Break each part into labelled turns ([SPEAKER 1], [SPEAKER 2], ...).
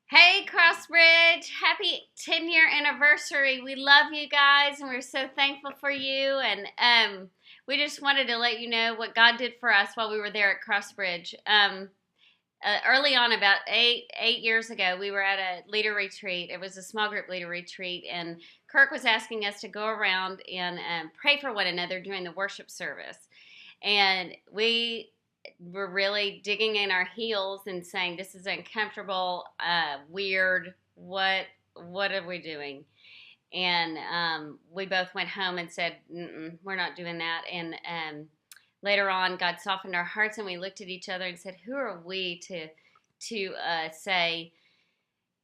[SPEAKER 1] Hey, Crossbridge! Happy 10-year anniversary. We love you guys, and we're so thankful for you. And we just wanted to let you know what God did for us while we were there at Crossbridge. Early on, about eight years ago, we were at a leader retreat. It was a small group leader retreat, and Kirk was asking us to go around and pray for one another during the worship service. And we were really digging in our heels and saying, "This is uncomfortable, weird. What are we doing?" And we both went home and said, "We're not doing that." And later on, God softened our hearts, and we looked at each other and said, "Who are we to say,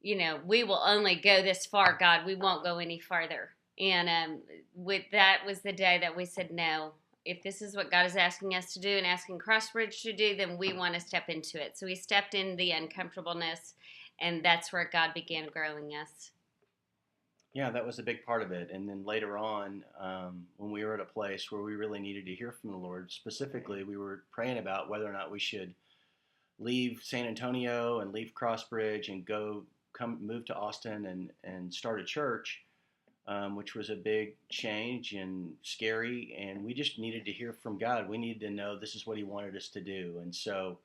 [SPEAKER 1] we will only go this far, God. We won't go any farther." And with that was the day that we said, "No. If this is what God is asking us to do and asking Crossbridge to do, then we want to step into it." So we stepped in the uncomfortableness, and that's where God began growing us.
[SPEAKER 2] Yeah, that was a big part of it. And then later on, when we were at a place where we really needed to hear from the Lord, specifically, we were praying about whether or not we should leave San Antonio and leave Crossbridge and move to Austin and start a church, which was a big change and scary. And we just needed to hear from God. We needed to know this is what He wanted us to do. And so,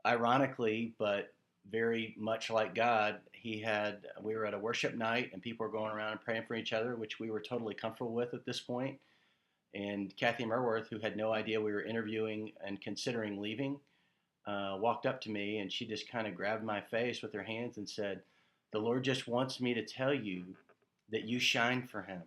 [SPEAKER 2] ironically, but very much like God, we were at a worship night and people were going around and praying for each other, which we were totally comfortable with at this point. And Kathy Merworth, who had no idea we were interviewing and considering leaving, walked up to me and she just kind of grabbed my face with her hands and said, "The Lord just wants me to tell you that you shine for Him,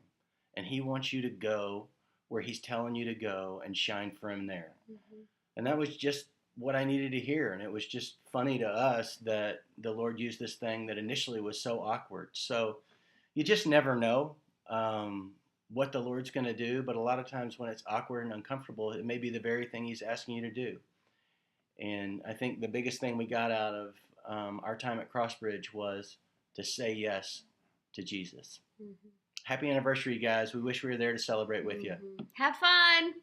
[SPEAKER 2] and He wants you to go where He's telling you to go and shine for Him there." Mm-hmm. And that was just what I needed to hear. And it was just funny to us that the Lord used this thing that initially was so awkward. So you just never know what the Lord's going to do. But a lot of times when it's awkward and uncomfortable, it may be the very thing He's asking you to do. And I think the biggest thing we got out of our time at Crossbridge was to say yes to Jesus. Mm-hmm. Happy anniversary, guys. We wish we were there to celebrate with you.
[SPEAKER 1] Have fun.